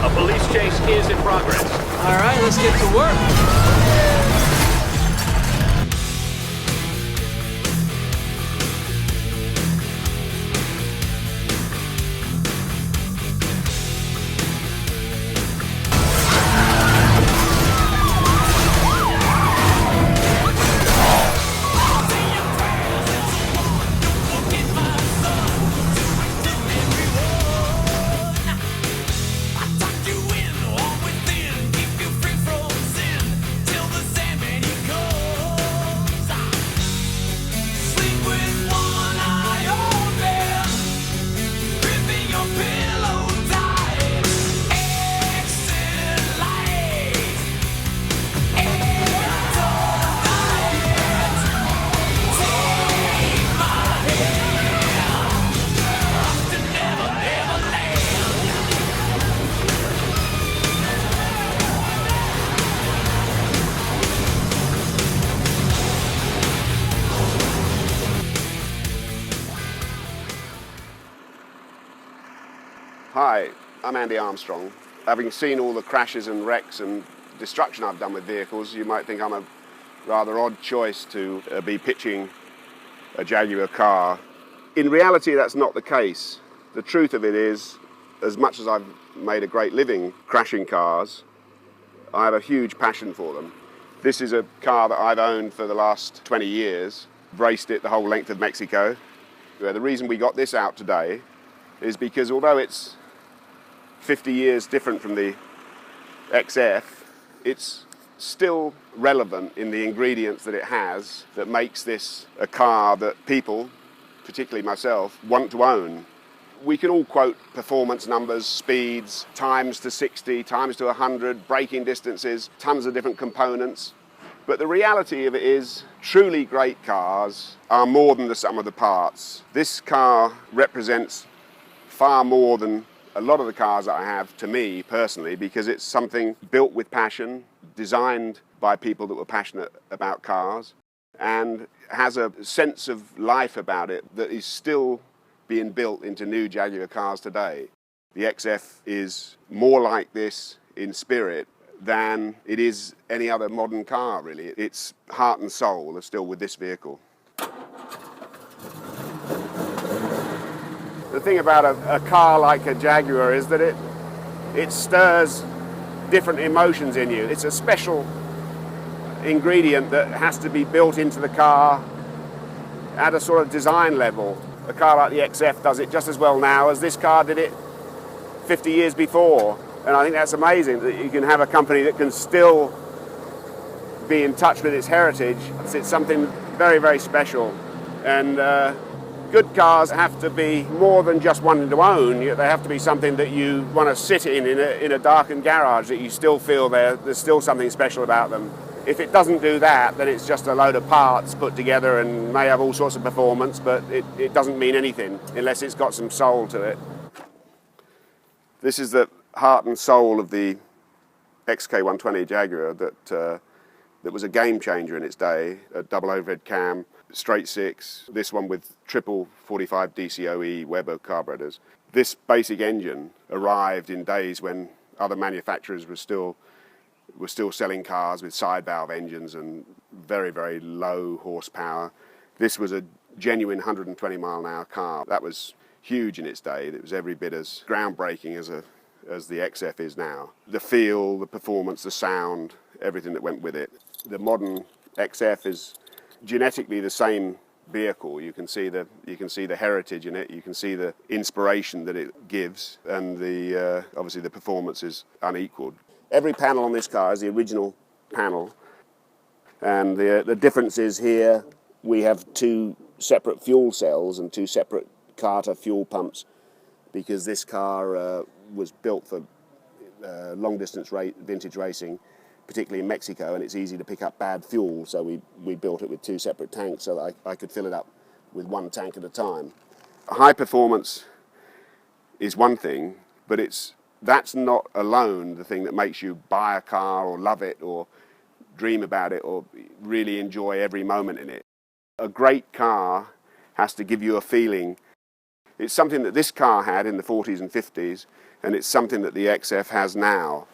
A police chase is in progress. All right, let's get to work. Hi, I'm Andy Armstrong. Having seen all the crashes and wrecks and destruction I've done with vehicles, you might think I'm a rather odd choice to be pitching a Jaguar car. In reality, that's not the case. The truth of it is, as much as I've made a great living crashing cars, I have a huge passion for them. This is a car that I've owned for the last 20 years, raced it the whole length of Mexico. The reason we got this out today is because although it's 50 years different from the XF, it's still relevant in the ingredients that it has that makes this a car that people, particularly myself, want to own. We can all quote performance numbers, speeds, times to 60, times to 100, braking distances, tons of different components. But the reality of it is, truly great cars are more than the sum of the parts. This car represents far more than a lot of the cars that I have to me personally, because it's something built with passion, designed by people that were passionate about cars, and has a sense of life about it that is still being built into new Jaguar cars today. The XF is more like this in spirit than it is any other modern car, really. Its heart and soul are still with this vehicle. The thing about a car like a Jaguar is that it stirs different emotions in you. It's a special ingredient that has to be built into the car at a sort of design level. A car like the XF does it just as well now as this car did it 50 years before. And I think that's amazing that you can have a company that can still be in touch with its heritage. It's something very, very special. And good cars have to be more than just wanting to own. They have to be something that you want to sit in a darkened garage, that you still feel there's still something special about them. If it doesn't do that, then it's just a load of parts put together and may have all sorts of performance, but it doesn't mean anything unless it's got some soul to it. This is the heart and soul of the XK120 Jaguar that was a game changer in its day. A double overhead cam, straight six, this one with triple 45 DCOE Weber carburetors. This basic engine arrived in days when other manufacturers were still selling cars with side valve engines and very, very low horsepower. This was a genuine 120 mile an hour car. That was huge in its day. It was every bit as groundbreaking as the XF is now. The feel, the performance, the sound, everything that went with it. The modern XF is genetically the same vehicle. You can see the heritage in it. You can see the inspiration that it gives, and obviously the performance is unequaled. Every panel on this car is the original panel, and the difference is here we have two separate fuel cells and two separate Carter fuel pumps, because this car was built for long-distance vintage racing, particularly in Mexico, and it's easy to pick up bad fuel, so we built it with two separate tanks so that I could fill it up with one tank at a time. High performance is one thing, but that's not alone the thing that makes you buy a car or love it or dream about it or really enjoy every moment in it. A great car has to give you a feeling. It's something that this car had in the 40s and 50s, and it's something that the XF has now.